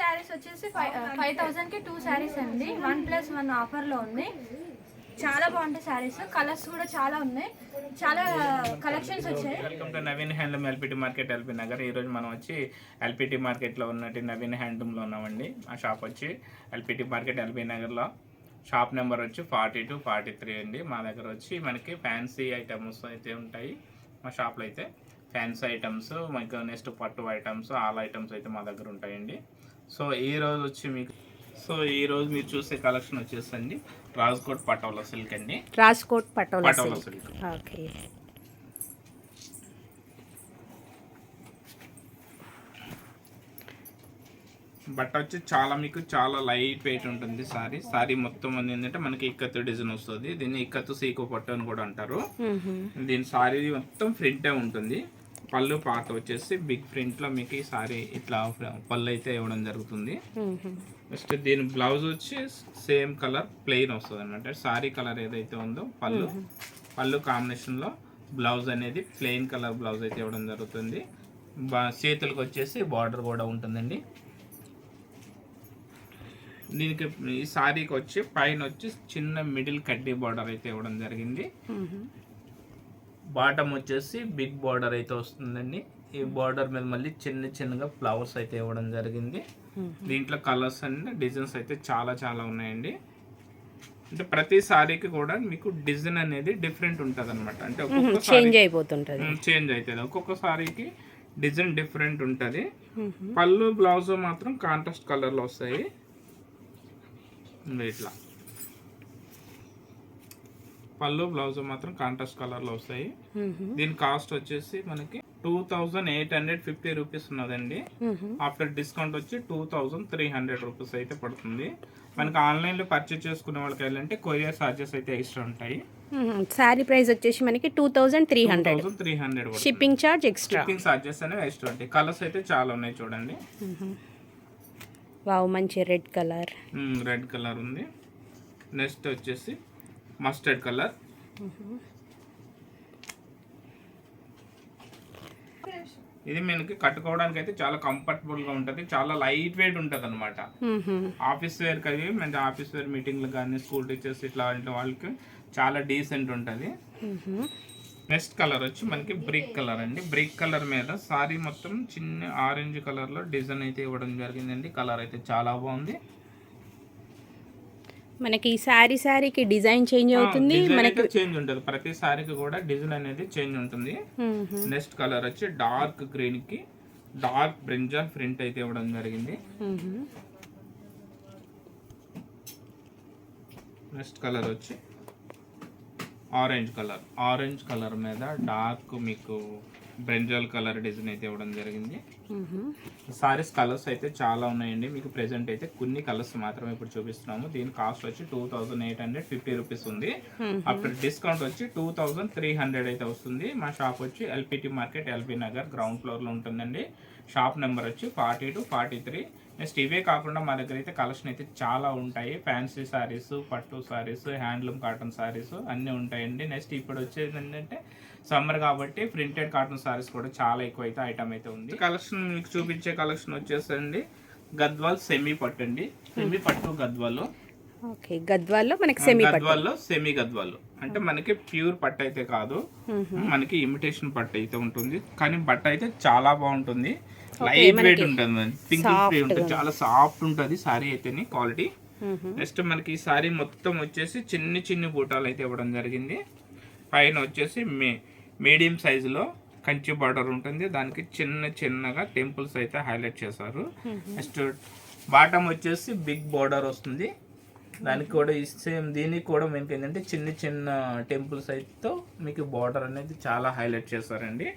శారీస్ వచ్చేసి 5000కి 2 శారీస్ అండి. 1+1 ఆఫర్లో ఉంది. చాలా బాగుంటాయి శారీస్, కలర్స్ కూడా చాలా ఉన్నాయి, చాలా కలెక్షన్స్ వచ్చాయి. Welcome to Naveen handloom LPT market LP Nagar. ఈరోజు మనం వచ్చి ఎల్పిటి మార్కెట్లో ఉన్నట్టు నవీన్ హ్యాండ్లూమ్లో ఉన్నామండి. ఆ షాప్ వచ్చి ఎల్పిటి మార్కెట్ ఎల్పీ నగర్లో. షాప్ నెంబర్ వచ్చి 42, 43 అండి. మా దగ్గర వచ్చి మనకి ఫ్యాన్సీ ఐటమ్స్ అయితే ఉంటాయి. మా షాప్లో అయితే ఫ్యాన్సీ ఐటమ్స్, మనకు నెక్స్ట్ పట్టు ఐటమ్స్, ఆల్ ఐటమ్స్ అయితే మా దగ్గర ఉంటాయండి. సో ఈరోజు వచ్చి మీకు మీరు చూసే కలెక్షన్ వచ్చేసండి రాజ్కోట్ పటోలా సిల్క్ అండి. రాజ్కోట్ పటోలా సిల్క్. ఓకే. బట్ట వచ్చి మీకు చాలా లైట్ వెయిట్ ఉంటుంది. సారీ మొత్తం ఏంటంటే మనకి ఇక్కత్తు డిజైన్ వస్తుంది. దీన్ని ఇక్కత్తు సీకో పట్టు అని కూడా అంటారు. దీని సారీ మొత్తం ప్రింటే ఉంటుంది. పళ్ళు పార్ట్ వచ్చేసి బిగ్ ప్రింట్ లో మీకు ఈ సారీ ఇట్లా పళ్ళు అయితే ఇవ్వడం జరుగుతుంది. నెక్స్ట్ దీని బ్లౌజ్ వచ్చి సేమ్ కలర్ ప్లెయిన్ వస్తుంది అనమాట. సారీ కలర్ ఏదైతే ఉందో పళ్ళు కాంబినేషన్ లో బ్లౌజ్ అనేది ప్లెయిన్ కలర్ బ్లౌజ్ అయితే ఇవ్వడం జరుగుతుంది. చేతులకు వచ్చేసి బార్డర్ కూడా ఉంటుందండి. దీనికి ఈ సారీకి వచ్చి పైన వచ్చి చిన్న మిడిల్ కడ్డీ బార్డర్ అయితే ఇవ్వడం జరిగింది. బాటమ్ వచ్చేసి బిగ్ బార్డర్ అయితే వస్తుందండి. ఈ బార్డర్ మీద మళ్ళీ చిన్నగా ఫ్లవర్స్ అయితే ఇవ్వడం జరిగింది. దీంట్లో కలర్స్ అండ్ డిజైన్స్ అయితే చాలా ఉన్నాయండి. అంటే ప్రతి సారీకి కూడా మీకు డిజైన్ అనేది డిఫరెంట్ ఉంటుంది అనమాట. అంటే ఒక్కొక్క చేంజ్ అవుతుంది. ఒక్కొక్క సారీకి డిజైన్ డిఫరెంట్ ఉంటుంది. పళ్ళు బ్లౌజ్ మాత్రం కాంట్రాస్ట్ కలర్లో వస్తాయి. ఇట్లా పళ్ళు బ్లౌజ్ మాత్రం కాంట్రాస్ట్ కలర్ లో వస్తాయి. దీని కాస్ట్ వచ్చేసి మనకి 2850 రూపీస్ ఉన్నదండి. ఆఫ్టర్ డిస్కౌంట్ వచ్చి 2300 రూపీస్ అయితే పడుతుంది. మనకి ఆన్లైన్ లో పర్చేస్ చేసుకునే వాళ్ళకి వెళ్ళంటే కొరియర్ చార్జెస్ అయితే ఎక్స్ట్రా ఉంటాయి. సారీ ప్రైస్ వచ్చేసి మనకి 2300. Shipping charge extra. Shipping charges అనేవి ఎక్స్ట్రా ఉంటాయి. కలర్స్ అయితే చాలా ఉన్నాయి చూడండి. వావ్, మంచి రెడ్ కలర్ ఉంది. నెక్స్ట్ వచ్చేసి మస్టర్డ్ కలర్. ఇది మనకి కట్టుకోవడానికి అయితే చాలా కంఫర్టబుల్ గా ఉంటది. చాలా లైట్ వెయిట్ ఉంటది అనమాట. ఆఫీస్ వేర్ కవి మంచి ఆఫీస్ వేర్ మీటింగ్లు కానీ స్కూల్ టీచర్స్ ఇట్లా వాళ్ళకి చాలా డీసెంట్ ఉంటది. నెక్స్ట్ కలర్ వచ్చి మనకి బ్రిక్ కలర్ అండి. బ్రిక్ కలర్ మీద సారీ మొత్తం చిన్న ఆరెంజ్ కలర్ లో డిజైన్ అయితే ఇవ్వడం జరిగిందండి. కలర్ అయితే చాలా బాగుంది. మనకి సారీకి డిజైన్ చేంజ్ అవుతుంది. మనకి చేంజ్ ఉంటుంది. ప్రతి సారీకి కూడా డిజైన్ అనేది చేంజ్ ఉంటుంది. నెక్స్ట్ కలర్ వచ్చి డార్క్ గ్రీన్ కి డార్క్ బ్రింజాల్ ప్రింట్ అయితే ఇవ్వడం జరిగింది. నెక్స్ట్ కలర్ వచ్చి ఆరెంజ్ కలర్ మీద డార్క్ మీకు బ్రింజాల్ కలర్ డిజైన్ అయితే ఇవ్వడం జరిగింది. సారీస్ కలర్స్ అయితే చాలా ఉన్నాయండి. మీకు ప్రెసెంట్ అయితే కొన్ని కలర్స్ మాత్రమే ఇప్పుడు చూపిస్తున్నాము. దీని కాస్ట్ వచ్చి 2850 రూపీస్ ఉంది. ఆఫ్టర్ డిస్కౌంట్ వచ్చి 2300 అయితే వస్తుంది. మా షాప్ వచ్చి LPT market LB Nagar ground floor లో ఉంటుందండి. షాప్ నెంబర్ వచ్చి 42, 43. నెక్స్ట్ ఇవే కాకుండా మా దగ్గర అయితే కలెక్షన్ అయితే చాలా ఉంటాయి. ఫ్యాన్సీ సారీస్, పట్టు సారీస్, హ్యాండ్లూమ్ కాటన్ సారీస్ అన్నీ ఉంటాయండి. నెక్స్ట్ ఇప్పుడు వచ్చేది ఏంటంటే సమ్మర్ కాబట్టి ప్రింటెడ్ కాటన్ సారీస్ కూడా చాలా ఎక్కువ అయితే ఐటమ్ అయితే ఉంది. కలెక్షన్ మీకు చూపించే కలెక్షన్ వచ్చేసండి గద్వాల్ సెమీ పట్టు అండి. సెమీ పట్టు గద్వాల్. ఓకే, గద్వాల్లో మనకి సెమీ గద్వాల్ అంటే మనకి ప్యూర్ పట్టు అయితే కాదు, మనకి ఇమిటేషన్ పట్టు అయితే ఉంటుంది. కానీ బట్ట అయితే చాలా బాగుంటుంది. లైట్ వెయిట్ ఉంటుంది, పింకిల్ ఫ్రీ ఉంటుంది, చాలా సాఫ్ట్ ఉంటుంది సారీ అయితేనే క్వాలిటీ. నెక్స్ట్ మనకి ఈ సారీ మొత్తం వచ్చేసి చిన్ని బూటాలు అయితే ఇవ్వడం జరిగింది. పైన వచ్చేసి మీడియం సైజులో కంచి బార్డర్ ఉంటుంది. దానికి చిన్నగా టెంపుల్స్ అయితే హైలైట్ చేశారు. నెక్స్ట్ బాటమ్ వచ్చేసి బిగ్ బార్డర్ వస్తుంది. దానికి కూడా సేమ్ దీనికి కూడా మనకి ఏంటంటే చిన్న టెంపుల్స్ అయితే మీకు బార్డర్ అనేది చాలా హైలైట్ చేశారండి.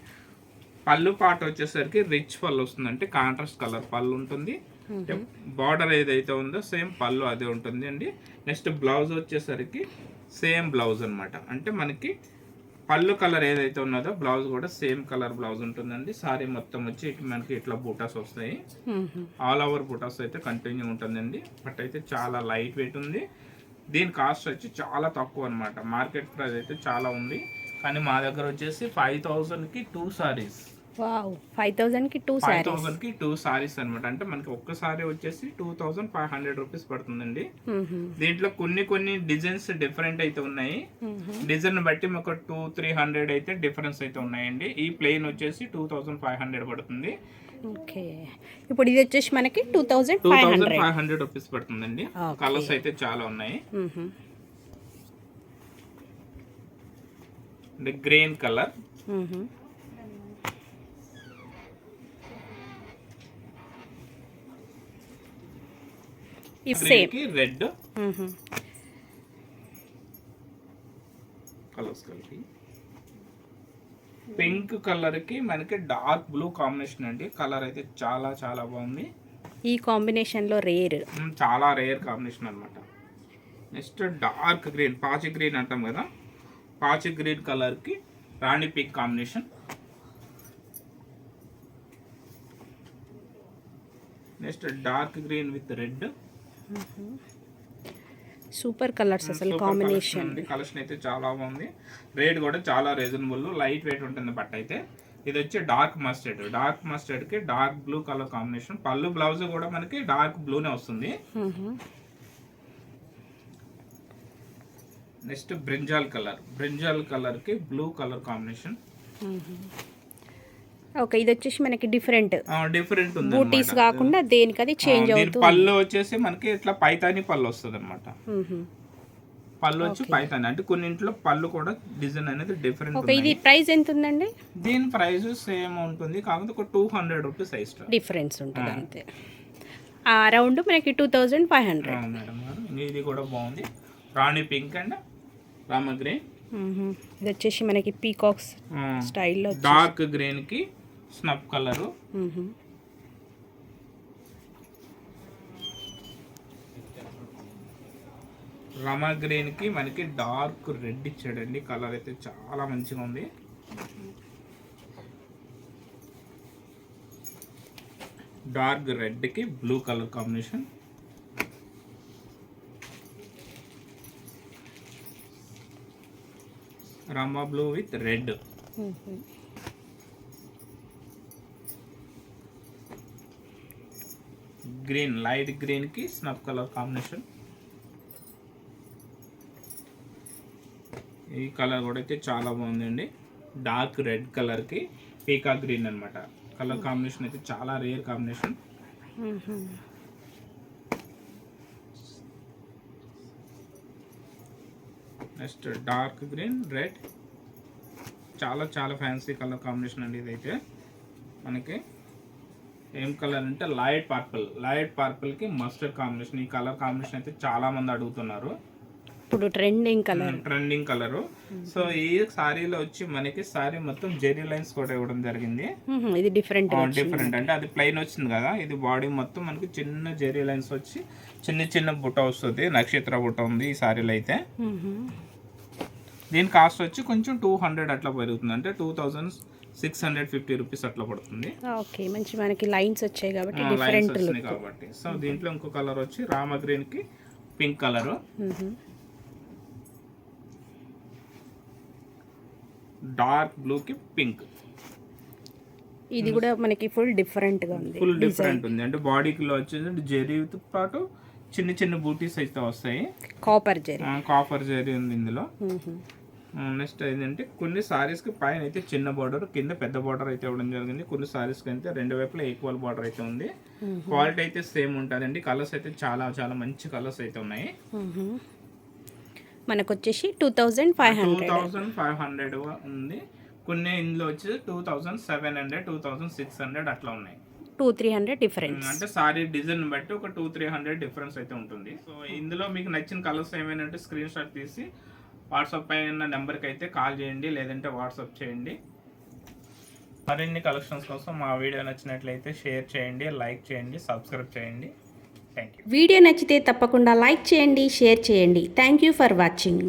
పళ్ళు పాట వచ్చేసరికి రిచ్ పళ్ళు వస్తుంది, అంటే కాంట్రాస్ట్ కలర్ పళ్ళు ఉంటుంది. బార్డర్ ఏదైతే ఉందో సేమ్ పళ్ళు అదే ఉంటుంది అండి. నెక్స్ట్ బ్లౌజ్ వచ్చేసరికి సేమ్ బ్లౌజ్ అనమాట. అంటే మనకి పళ్ళు కలర్ ఏదైతే ఉన్నదో బ్లౌజ్ కూడా సేమ్ కలర్ బ్లౌజ్ ఉంటుందండి. సారీ మొత్తం వచ్చి మనకి ఇట్లా బూటాస్ వస్తాయి. ఆల్ ఓవర్ బూటాస్ అయితే కంటిన్యూ ఉంటుందండి. బట్ అయితే చాలా లైట్ వెయిట్ ఉంది. దీని కాస్ట్ వచ్చి చాలా తక్కువ అనమాట. మార్కెట్ ప్రైస్ అయితే చాలా ఉంది, కానీ మా దగ్గర వచ్చేసి 5000కి 2 సారీస్ వావ్ 5000కి 2 శారీస్ 5000కి 2 సారీస్ అనమాట. అంటే మనకి ఒక్క సారీ వచ్చేసి 2500 రూపీస్ పడుతుందండి. దీంట్లో కొన్ని డిజైన్స్ డిఫరెంట్ అయితే ఉన్నాయి. డిజైన్ బట్టి ఒక 200-300 అయితే డిఫరెన్స్ అయితే ఉన్నాయండి. ఈ ప్లెయిన్ వచ్చేసి 2500 పడుతుంది. ఓకే, ఇప్పుడు ఇది వచ్చేసి మనకి 2500 రూపీస్ పడుతుందండి. కలర్స్ అయితే చాలా ఉన్నాయి. అంటే గ్రీన్ కలర్, రెడ్ కలర్స్ కలిపి, పింక్ కలర్ కి మనకి డార్క్ బ్లూ కాంబినేషన్ అండి. కలర్ అయితే చాలా చాలా బాగుంది. ఈ కాంబినేషన్ లో చాలా రేర్ కాంబినేషన్ అన్నమాట. నెక్స్ట్ డార్క్ గ్రీన్, పాచి గ్రీన్ అంటాం కదా, పాచి గ్రీన్ కలర్ కి రాణి pink combination. Next dark green with red. Super colours అసలు కాంబినేషన్. కలెక్షన్ అయితే చాలా బాగుంది. రేట్ కూడా చాలా రీజనబుల్, లైట్ వెయిట్ ఉంటుంది బట్ అయితే. ఇది వచ్చి డార్క్ మస్టర్డ్ కి డార్క్ బ్లూ కలర్ కాంబినేషన్. పళ్ళు బ్లౌజ్ కూడా మనకి డార్క్ బ్లూనే వస్తుంది. నెక్స్ట్ బ్రింజాల్ కలర్ కి బ్లూ కలర్ కాంబినేషన్. ఓకే, ఇది వచ్చేసి మనకి డిఫరెంట్ ఉంది. బూటీస్ కాకుండా దేనికి అది చేంజ్ అవుతుంది. పళ్ళు వచ్చేసి మనకి ఇట్లా పైతాని పళ్ళు వస్తుంది అనమాట. పళ్ళు వచ్చి పైతాని, అంటే కొన్నింట్లో పళ్ళు కూడా డిజైన్ అనేది డిఫరెంట్. ఓకే, ఇది ప్రైస్ ఎంత ఉందండి? దీని ప్రైస్ సేమ్ ఉంటుంది, కాకపోతే ఒక 200 రూపీస్ ఎక్స్ట్రా డిఫరెన్స్ ఉంటుంది అంతే. అరౌండ్ మనకి 2500. మేడం గారు, ఇది కూడా బాగుంది. రాణి పింక్ అండ్ రామ గ్రీన్. ఇది వచ్చేసి మనకి పీకాక్స్ స్టైల్లో డార్క్ గ్రీన్ కి స్నప్ కలరు. రమా గ్రీన్ కి మనకి డార్క్ రెడ్ ఇచ్చాడండి. కలర్ అయితే చాలా మంచిగా ఉంది. డార్క్ రెడ్ కి blue colour combination. Rama blue with red. Green, light green కి స్నప్ కలర్ కాంబినేషన్. ఈ కలర్ కూడా అయితే చాలా బాగుందండి. డార్క్ రెడ్ కలర్ కి పీకా గ్రీన్ అన్నమాట. కలర్ కాంబినేషన్ అయితే చాలా rare combination. Next dark green red, చాలా చాలా ఫ్యాన్సీ కలర్ కాంబినేషన్ అండి. ఇదైతే మనకి ఏం కలర్ అంటే లైట్ పర్పుల్ కి మస్టర్డ్ కాంబినేషన్. ఈ కలర్ కాంబినేషన్ అయితే చాలా మంది అడుగుతున్నారు. ఇప్పుడు ట్రెండింగ్ కలర్. సో ఈ సారీలో వచ్చి మనకి సారీ మొత్తం జెరీ లైన్స్ కూడా ఇవ్వడం జరిగింది. ఇది డిఫరెంట్ అంటే అది ప్లెయిన్ వచ్చింది కదా, ఇది బాడీ మొత్తం మనకి చిన్న జెరీ లైన్స్ వచ్చి చిన్న బుట్ట వస్తుంది. నక్షత్ర బుట్ట ఉంది ఈ సారీలో అయితే. దీని కాస్ట్ వచ్చి కొంచెం 200 అట్లా పెరుగుతుంది, అంటే 2650 రూపీస్ అట్లా పడుతుంది. ఓకే, మంచి మనకి లైన్స్ వచ్చాయి కాబట్టి డిఫరెంట్ లుక్ కాబట్టి. సో దీంట్లో ఇంకో కలర్ వచ్చి రామ గ్రీన్ కి పింక్ కలర్, డార్క్ బ్లూ కి పింక్. ఇది కూడా మనకి ఫుల్ డిఫరెంట్ గా ఉంది. ఫుల్ డిఫరెంట్ ఉంది, అంటే బాడీకి లో వచ్చేసి జెరీతో పాటు చిన్న బూటీస్ అయితే వస్తాయి. కాపర్ జెరీ ఉంది ఇందులో. నెక్స్ట్ ఏంటంటే కొన్ని సారీస్ కి పైన అయితే చిన్న బార్డర్, కింద పెద్ద బార్డర్ అయితే ఇవ్వడం జరిగింది. కొన్ని సారీస్ కి అయితే రెండు వైపులా ఈక్వల్ బార్డర్ అయితే ఉంది. క్వాలిటీ అయితే సేమ్ ఉంటుందండి. కలర్స్ అయితే చాలా చాలా మంచి కలర్స్ అయితే ఉన్నాయి. మనకు వచ్చేసి 2500 ఉంది. కొన్ని ఇందులో వచ్చి 2700, 2600 అట్లా ఉన్నాయి. 200-300 డిఫరెన్స్, అంటే సారీ డిజైన్ బట్టి ఒక 200-300 డిఫరెన్స్ అయితే ఉంటుంది. సో ఇందులో మీకు నచ్చిన కలర్స్ ఏమైనా అంటే స్క్రీన్ షాట్ తీసి వాట్సాప్ పైన నెంబర్కి అయితే కాల్ చేయండి, లేదంటే వాట్సాప్ చేయండి. మరిన్ని కలెక్షన్స్ కోసం మా వీడియో నచ్చినట్లయితే షేర్ చేయండి, లైక్ చేయండి, సబ్స్క్రైబ్ చేయండి. Thank you. వీడియో నచ్చితే తప్పకుండా లైక్ చేయండి, షేర్ చేయండి. Thank you for watching.